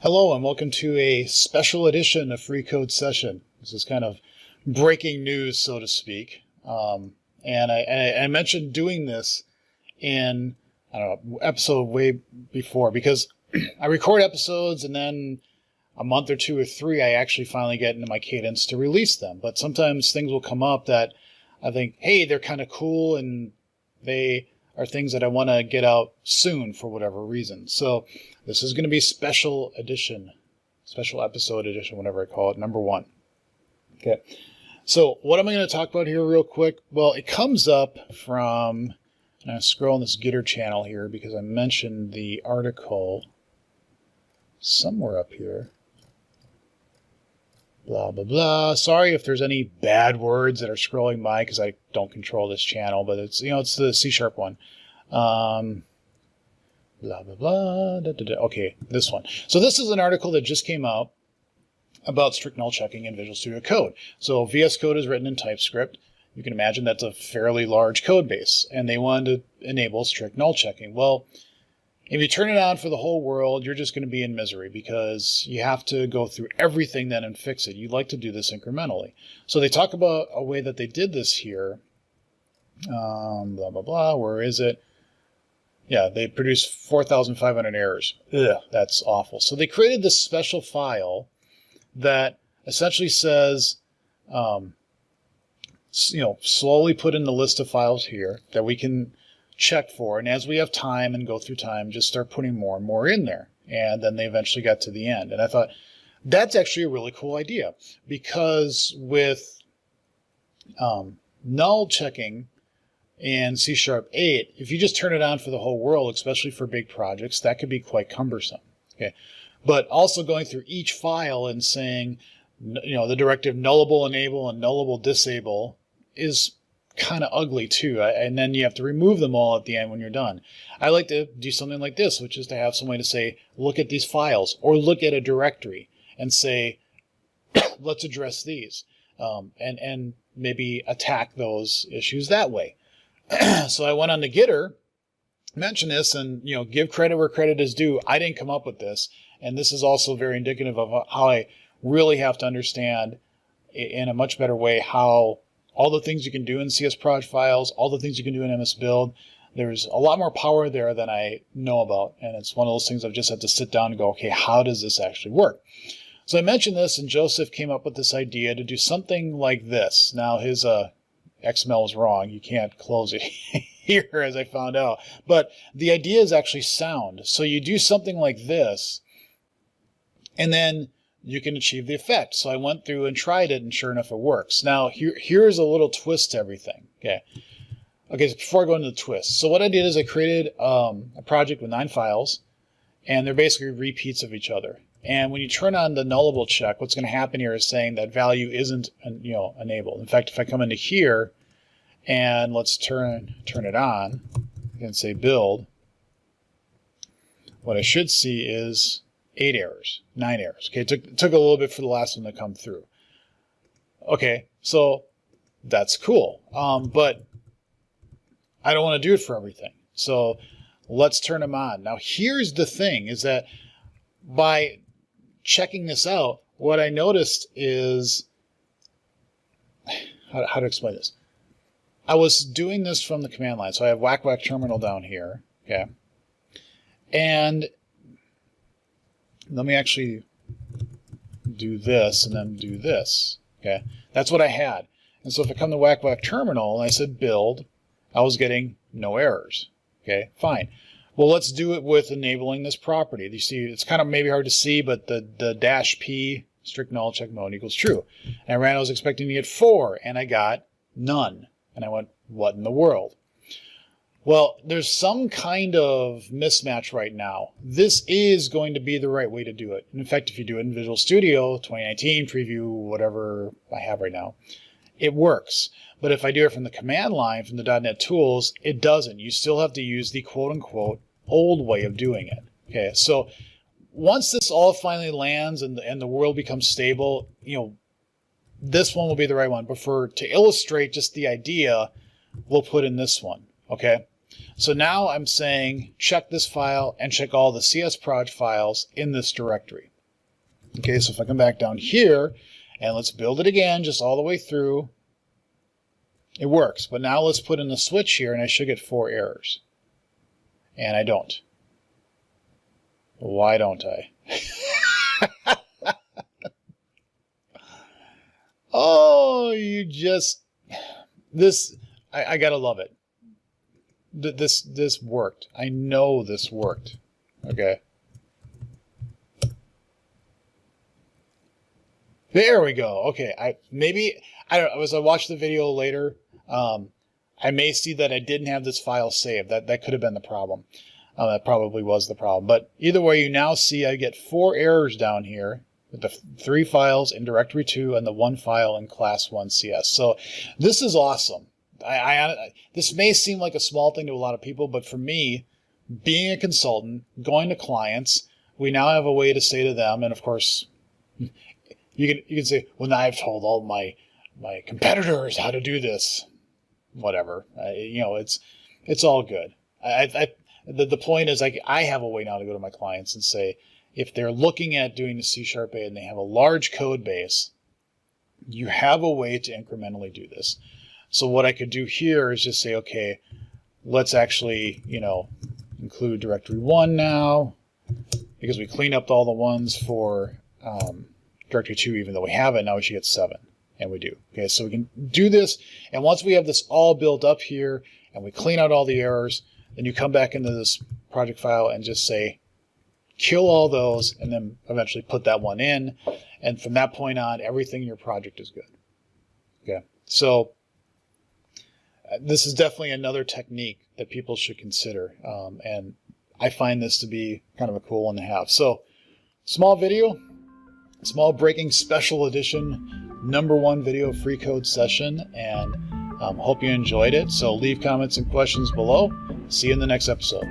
Hello and welcome to a special edition of FreeCodeSession. This is kind of breaking news, so to speak. And I mentioned doing this in, I don't know, episode way before because I record episodes and then a month or two or three I actually finally get into my cadence to release them. But sometimes things will come up that I think, hey, they're kind of cool and they are things that I want to get out soon for whatever reason. So this is going to be special edition, special episode edition, whatever I call it, number 1. Okay. So what am I going to talk about here real quick? Well, it comes up from, and I'm scrolling this Gitter channel here because I mentioned the article somewhere up here. Blah, blah, blah. Sorry if there's any bad words that are scrolling by because I don't control this channel, but it's, it's the C# one. Blah, blah, blah. Da, da, da. Okay, this one. So this is an article that just came out about strict null checking in Visual Studio Code. So VS Code is written in TypeScript. You can imagine that's a fairly large code base, and they wanted to enable strict null checking. Well, if you turn it on for the whole world, you're just going to be in misery because you have to go through everything then and fix it. You'd like to do this incrementally. So they talk about a way that they did this here. Blah, blah, blah. Where is it? Yeah, they produced 4,500 errors. Ugh, that's awful. So they created this special file that essentially says, slowly put in the list of files here that we can check for, and as we have time and go through time, just start putting more and more in there. And then they eventually got to the end. And I thought that's actually a really cool idea because with null checking in C#8, if you just turn it on for the whole world, especially for big projects, that could be quite cumbersome. Okay, but also going through each file and saying, the directive nullable enable and nullable disable is kind of ugly too, and then you have to remove them all at the end when you're done. I like to do something like this, which is to have some way to say, look at these files or look at a directory and say, let's address these, and maybe attack those issues that way. So I went on to Gitter, mentioned this, and give credit where credit is due. I didn't come up with this, and this is also very indicative of how I really have to understand in a much better way how all the things you can do in CSproj files, all the things you can do in MS Build. There's a lot more power there than I know about, and it's one of those things I've just had to sit down and go, okay, how does this actually work? So I mentioned this, and Joseph came up with this idea to do something like this. Now his XML is wrong. You can't close it here, as I found out. But the idea is actually sound. So you do something like this, and then you can achieve the effect. So I went through and tried it, and sure enough, it works. Now, here's a little twist to everything. Okay, so before I go into the twist. So what I did is I created a project with 9 files, and they're basically repeats of each other. And when you turn on the nullable check, what's going to happen here is saying that value isn't, enabled. In fact, if I come into here, and let's turn it on, and say build, what I should see is 8 errors, 9 errors. Okay, it took a little bit for the last one to come through. Okay, so that's cool, but I don't want to do it for everything. So let's turn them on. Now here's the thing, is that by checking this out, what I noticed is, how to explain this? I was doing this from the command line. So I have whack whack terminal down here, okay? And let me actually do this and then do this, okay? That's what I had. And so if I come to whack whack terminal and I said build, I was getting no errors, okay? Fine. Well, let's do it with enabling this property. You see, it's kind of maybe hard to see, but the -p strict null check mode equals true. And I was expecting to get 4, and I got none. And I went, what in the world? Well, there's some kind of mismatch right now. This is going to be the right way to do it. And in fact, if you do it in Visual Studio 2019 preview, whatever I have right now, it works. But if I do it from the command line, from the .NET tools, it doesn't. You still have to use the quote-unquote old way of doing it. Okay, so once this all finally lands and the world becomes stable, this one will be the right one. But to illustrate just the idea, we'll put in this one. Okay, So now I'm saying check this file and check all the csproj files in this directory. Okay, so if I come back down here and let's build it again, just all the way through, it works. But now let's put in the switch here and I should get 4 errors. And I don't. Why don't I? Oh, you just... This, I gotta love it. This worked. I know this worked. Okay. There we go. Okay. I don't know, as I watch the video later, I may see that I didn't have this file saved. That could have been the problem. That probably was the problem. But either way, you now see I get 4 errors down here with the 3 files in directory 2 and the 1 file in class 1 CS. So this is awesome. This may seem like a small thing to a lot of people, but for me, being a consultant, going to clients, we now have a way to say to them, and of course, you can say, well, now I've told all my competitors how to do this. Whatever. It's all good. The point is, I have a way now to go to my clients and say, if they're looking at doing the C#A and they have a large code base, you have a way to incrementally do this. So what I could do here is just say, okay, let's actually, include directory 1 now, because we cleaned up all the ones for directory 2, even though we have it. Now we should get 7, and we do. Okay, so we can do this, and once we have this all built up here, and we clean out all the errors, then you come back into this project file and just say, kill all those, and then eventually put that one in, and from that point on, everything in your project is good. Okay, so this is definitely another technique that people should consider, and I find this to be kind of a cool one to have. So, small video, small breaking special edition, #1 video free code session, and hope you enjoyed it. So leave comments and questions below. See you in the next episode.